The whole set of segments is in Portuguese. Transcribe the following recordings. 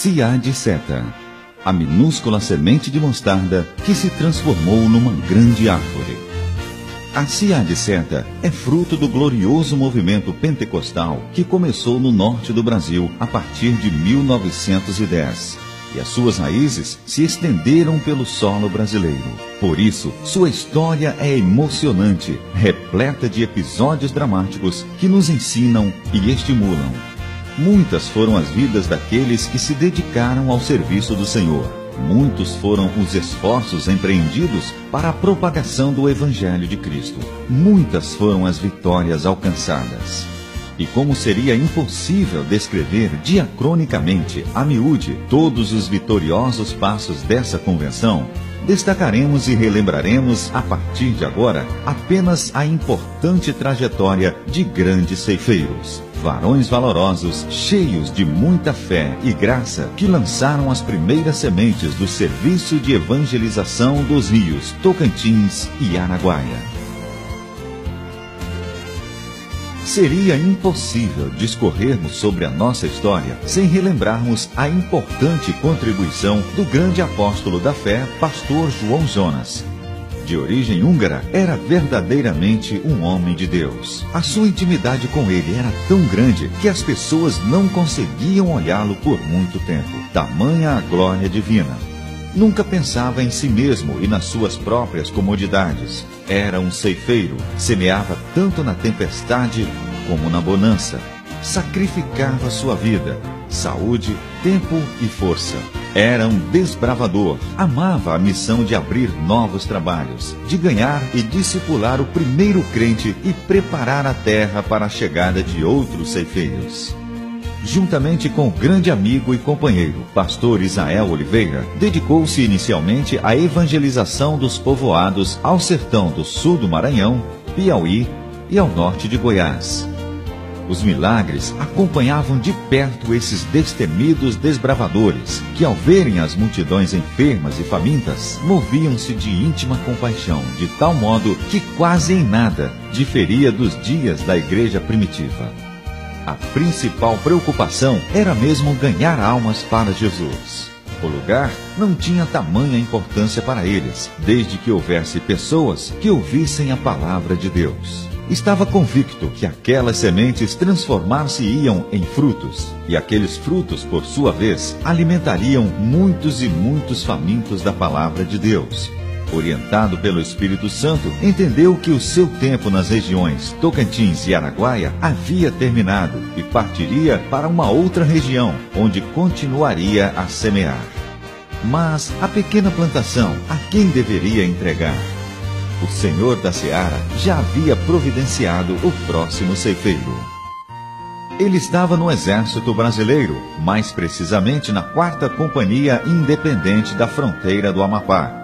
Seade Seta, a minúscula semente de mostarda que se transformou numa grande árvore. A Seade Seta é fruto do glorioso movimento pentecostal que começou no norte do Brasil a partir de 1910. E as suas raízes se estenderam pelo solo brasileiro. Por isso, sua história é emocionante, repleta de episódios dramáticos que nos ensinam e estimulam. Muitas foram as vidas daqueles que se dedicaram ao serviço do Senhor. Muitos foram os esforços empreendidos para a propagação do Evangelho de Cristo. Muitas foram as vitórias alcançadas. E como seria impossível descrever diacronicamente, a miúde, todos os vitoriosos passos dessa convenção, destacaremos e relembraremos, a partir de agora, apenas a importante trajetória de grandes ceifeiros. Varões valorosos, cheios de muita fé e graça, que lançaram as primeiras sementes do serviço de evangelização dos rios Tocantins e Araguaia. Seria impossível discorrermos sobre a nossa história sem relembrarmos a importante contribuição do grande apóstolo da fé, pastor João Jonas. De origem húngara, era verdadeiramente um homem de Deus. A sua intimidade com ele era tão grande que as pessoas não conseguiam olhá-lo por muito tempo. Tamanha a glória divina. Nunca pensava em si mesmo e nas suas próprias comodidades. Era um ceifeiro, semeava tanto na tempestade como na bonança. Sacrificava sua vida, saúde, tempo e força. Era um desbravador, amava a missão de abrir novos trabalhos, de ganhar e discipular o primeiro crente e preparar a terra para a chegada de outros ceifeiros. Juntamente com o grande amigo e companheiro, pastor Isael Oliveira, dedicou-se inicialmente à evangelização dos povoados ao sertão do sul do Maranhão, Piauí e ao norte de Goiás. Os milagres acompanhavam de perto esses destemidos desbravadores, que ao verem as multidões enfermas e famintas, moviam-se de íntima compaixão, de tal modo que quase em nada diferia dos dias da igreja primitiva. A principal preocupação era mesmo ganhar almas para Jesus. O lugar não tinha tamanha importância para eles, desde que houvesse pessoas que ouvissem a palavra de Deus. Estava convicto que aquelas sementes transformar-se-iam em frutos, e aqueles frutos, por sua vez, alimentariam muitos e muitos famintos da palavra de Deus. Orientado pelo Espírito Santo, entendeu que o seu tempo nas regiões Tocantins e Araguaia havia terminado e partiria para uma outra região, onde continuaria a semear. Mas a pequena plantação, a quem deveria entregar? O Senhor da Seara já havia providenciado o próximo ceifeiro. Ele estava no Exército Brasileiro, mais precisamente na 4ª Companhia Independente da Fronteira do Amapá.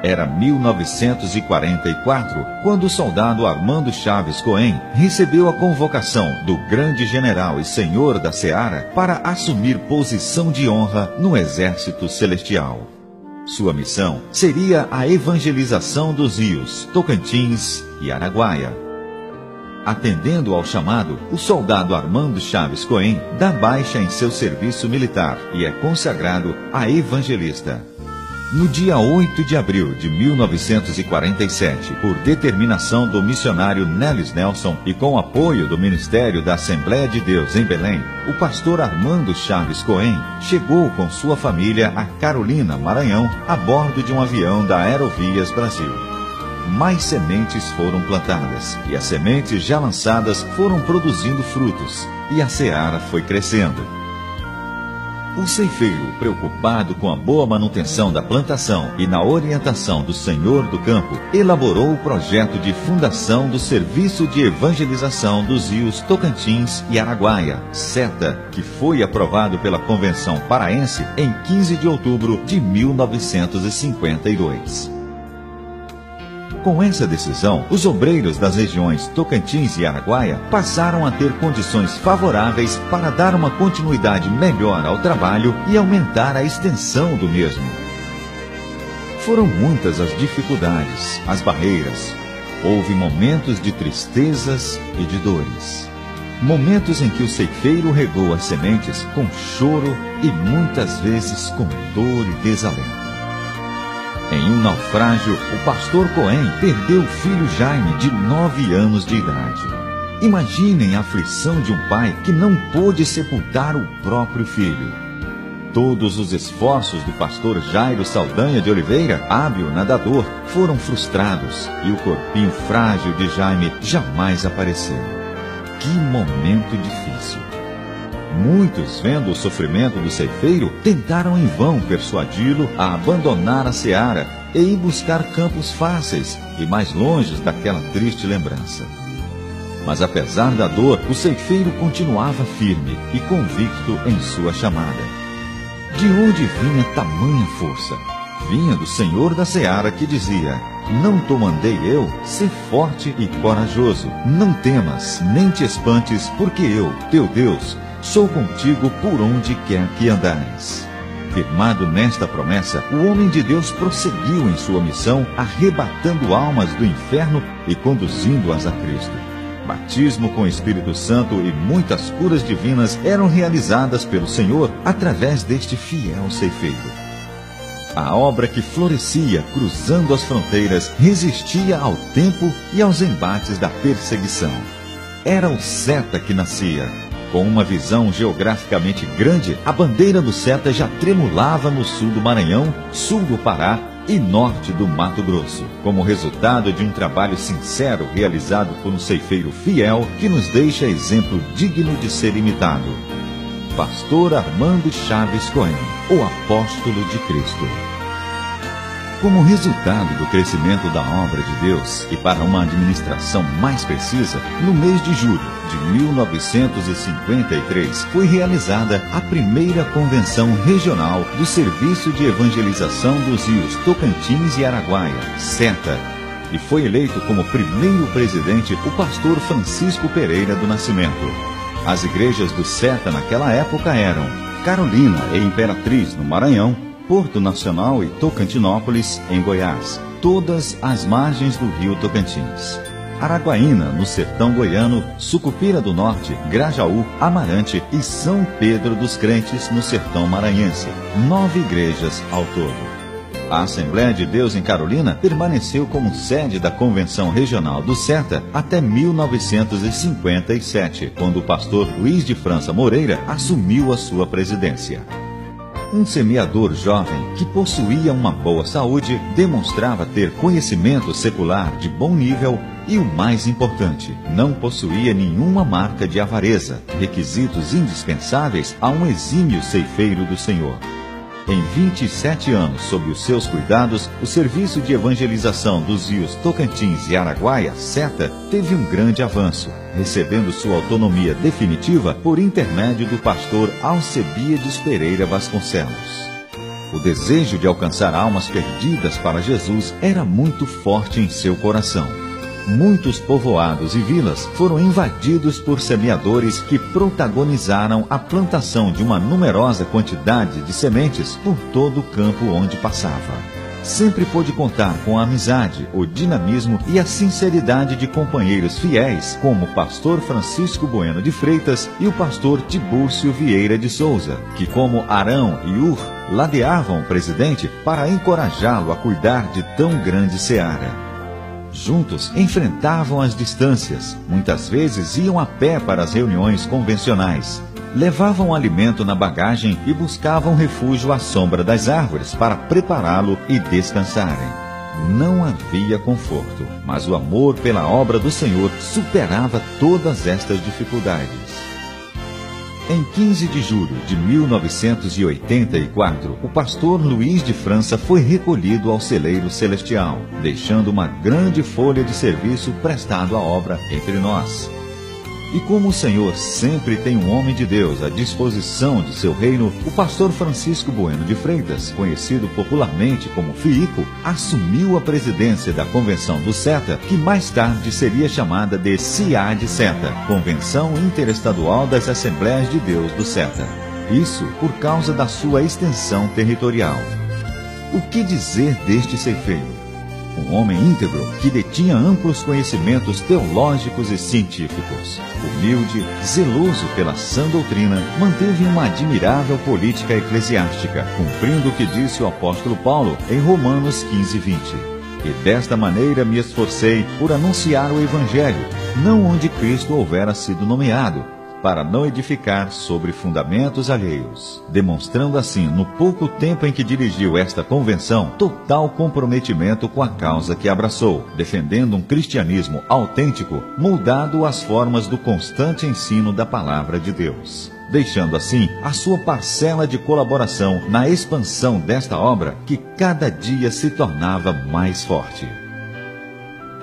Era 1944, quando o soldado Armando Chaves Cohen recebeu a convocação do grande general e senhor da Seara para assumir posição de honra no Exército Celestial. Sua missão seria a evangelização dos rios Tocantins e Araguaia. Atendendo ao chamado, o soldado Armando Chaves Cohen dá baixa em seu serviço militar e é consagrado a evangelista. No dia 8 de abril de 1947, por determinação do missionário Nélis Nelson e com apoio do Ministério da Assembleia de Deus em Belém, o pastor Armando Chaves Cohen chegou com sua família a Carolina, Maranhão, a bordo de um avião da Aerovias Brasil. Mais sementes foram plantadas, e as sementes já lançadas foram produzindo frutos, e a seara foi crescendo. O ceifeiro, preocupado com a boa manutenção da plantação e na orientação do senhor do campo, elaborou o projeto de fundação do Serviço de Evangelização dos Rios Tocantins e Araguaia, SETA, que foi aprovado pela Convenção Paraense em 15 de outubro de 1952. Com essa decisão, os obreiros das regiões Tocantins e Araguaia passaram a ter condições favoráveis para dar uma continuidade melhor ao trabalho e aumentar a extensão do mesmo. Foram muitas as dificuldades, as barreiras. Houve momentos de tristezas e de dores. Momentos em que o ceifeiro regou as sementes com choro e muitas vezes com dor e desalento. Em um naufrágio, o pastor Cohen perdeu o filho Jaime, de 9 anos de idade. Imaginem a aflição de um pai que não pôde sepultar o próprio filho. Todos os esforços do pastor Jairo Saldanha de Oliveira, hábil nadador, foram frustrados e o corpinho frágil de Jaime jamais apareceu. Que momento difícil! Muitos, vendo o sofrimento do ceifeiro, tentaram em vão persuadi-lo a abandonar a seara e ir buscar campos fáceis e mais longe daquela triste lembrança. Mas apesar da dor, o ceifeiro continuava firme e convicto em sua chamada. De onde vinha tamanha força? Vinha do Senhor da seara, que dizia: não te mandei eu, ser forte e corajoso. Não temas, nem te espantes, porque eu, teu Deus, sou contigo por onde quer que andares. Firmado nesta promessa, o homem de Deus prosseguiu em sua missão, arrebatando almas do inferno e conduzindo-as a Cristo. Batismo com o Espírito Santo e muitas curas divinas eram realizadas pelo Senhor através deste fiel ceifeiro. A obra que florescia cruzando as fronteiras resistia ao tempo e aos embates da perseguição. Era o Seta que nascia. Com uma visão geograficamente grande, a bandeira do Seta já tremulava no sul do Maranhão, sul do Pará e norte do Mato Grosso, como resultado de um trabalho sincero realizado por um ceifeiro fiel que nos deixa exemplo digno de ser imitado. Pastor Armando Chaves Cohen, o apóstolo de Cristo. Como resultado do crescimento da obra de Deus e para uma administração mais precisa, no mês de julho de 1953 foi realizada a primeira convenção regional do Serviço de Evangelização dos Rios Tocantins e Araguaia, SETA, e foi eleito como primeiro presidente o pastor Francisco Pereira do Nascimento. As igrejas do SETA naquela época eram Carolina e Imperatriz, no Maranhão, Porto Nacional e Tocantinópolis, em Goiás, todas às margens do rio Tocantins. Araguaína, no sertão goiano, Sucupira do Norte, Grajaú, Amarante e São Pedro dos Crentes, no sertão maranhense. 9 igrejas ao todo. A Assembleia de Deus em Carolina permaneceu como sede da Convenção Regional do SETA até 1957, quando o pastor Luiz de França Moreira assumiu a sua presidência. Um semeador jovem que possuía uma boa saúde, demonstrava ter conhecimento secular de bom nível e, o mais importante, não possuía nenhuma marca de avareza, requisitos indispensáveis a um exímio ceifeiro do Senhor. Em 27 anos sob os seus cuidados, o Serviço de Evangelização dos Rios Tocantins e Araguaia, SETA, teve um grande avanço, recebendo sua autonomia definitiva por intermédio do pastor Alcebiades Pereira Vasconcelos. O desejo de alcançar almas perdidas para Jesus era muito forte em seu coração. Muitos povoados e vilas foram invadidos por semeadores que protagonizaram a plantação de uma numerosa quantidade de sementes por todo o campo onde passava. Sempre pôde contar com a amizade, o dinamismo e a sinceridade de companheiros fiéis, como o pastor Francisco Bueno de Freitas e o pastor Tibúrcio Vieira de Souza, que, como Arão e Ur, ladeavam o presidente para encorajá-lo a cuidar de tão grande seara. Juntos enfrentavam as distâncias, muitas vezes iam a pé para as reuniões convencionais. Levavam alimento na bagagem e buscavam refúgio à sombra das árvores para prepará-lo e descansarem. Não havia conforto, mas o amor pela obra do Senhor superava todas estas dificuldades. Em 15 de julho de 1984, o pastor Luiz de França foi recolhido ao celeiro celestial, deixando uma grande folha de serviço prestado à obra entre nós. E como o Senhor sempre tem um homem de Deus à disposição de seu reino, o pastor Francisco Bueno de Freitas, conhecido popularmente como Fiico, assumiu a presidência da Convenção do SETA, que mais tarde seria chamada de CIAD-SETA, Convenção Interestadual das Assembleias de Deus do SETA. Isso por causa da sua extensão territorial. O que dizer deste ceifeiro? um homem íntegro que detinha amplos conhecimentos teológicos e científicos. Humilde, zeloso pela sã doutrina, manteve uma admirável política eclesiástica, cumprindo o que disse o apóstolo Paulo em Romanos 15:20. E desta maneira me esforcei por anunciar o Evangelho, não onde Cristo houvera sido nomeado, para não edificar sobre fundamentos alheios, demonstrando assim, no pouco tempo em que dirigiu esta convenção, total comprometimento com a causa que abraçou, defendendo um cristianismo autêntico, moldado às formas do constante ensino da palavra de Deus, deixando assim a sua parcela de colaboração na expansão desta obra que cada dia se tornava mais forte.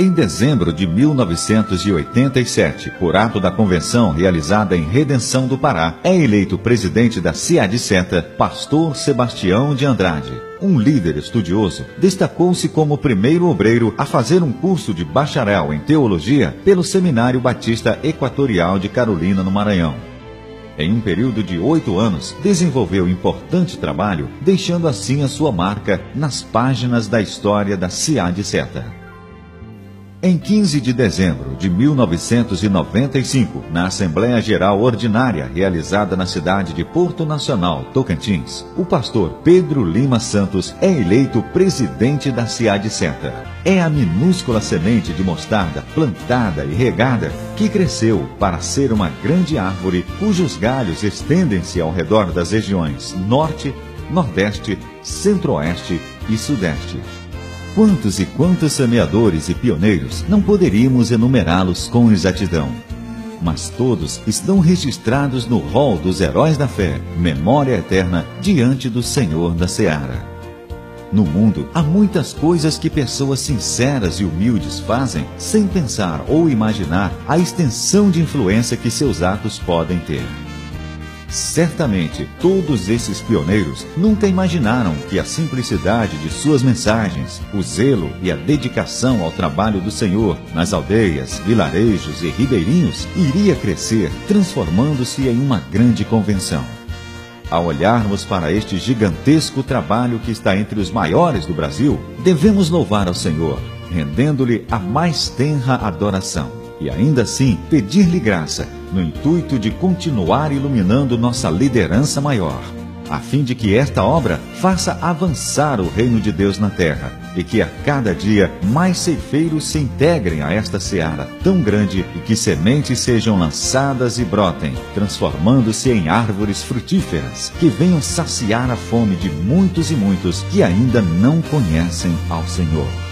Em dezembro de 1987, por ato da convenção realizada em Redenção do Pará, é eleito presidente da CIAD-CETA, pastor Sebastião de Andrade. Um líder estudioso, destacou-se como o primeiro obreiro a fazer um curso de bacharel em teologia pelo Seminário Batista Equatorial de Carolina, no Maranhão. Em um período de 8 anos, desenvolveu importante trabalho, deixando assim a sua marca nas páginas da história da CIAD-CETA. Em 15 de dezembro de 1995, na Assembleia Geral Ordinária realizada na cidade de Porto Nacional, Tocantins, o pastor Pedro Lima Santos é eleito presidente da CIAD-CETA. É a minúscula semente de mostarda plantada e regada que cresceu para ser uma grande árvore cujos galhos estendem-se ao redor das regiões Norte, Nordeste, Centro-Oeste e Sudeste. Quantos e quantos semeadores e pioneiros não poderíamos enumerá-los com exatidão? Mas todos estão registrados no rol dos heróis da fé, memória eterna diante do Senhor da Seara. No mundo, há muitas coisas que pessoas sinceras e humildes fazem sem pensar ou imaginar a extensão de influência que seus atos podem ter. Certamente, todos esses pioneiros nunca imaginaram que a simplicidade de suas mensagens, o zelo e a dedicação ao trabalho do Senhor nas aldeias, vilarejos e ribeirinhos iria crescer, transformando-se em uma grande convenção. Ao olharmos para este gigantesco trabalho que está entre os maiores do Brasil, devemos louvar ao Senhor, rendendo-lhe a mais tenra adoração. E ainda assim pedir-lhe graça, no intuito de continuar iluminando nossa liderança maior, a fim de que esta obra faça avançar o reino de Deus na terra, e que a cada dia mais ceifeiros se integrem a esta seara tão grande e que sementes sejam lançadas e brotem, transformando-se em árvores frutíferas, que venham saciar a fome de muitos e muitos que ainda não conhecem ao Senhor.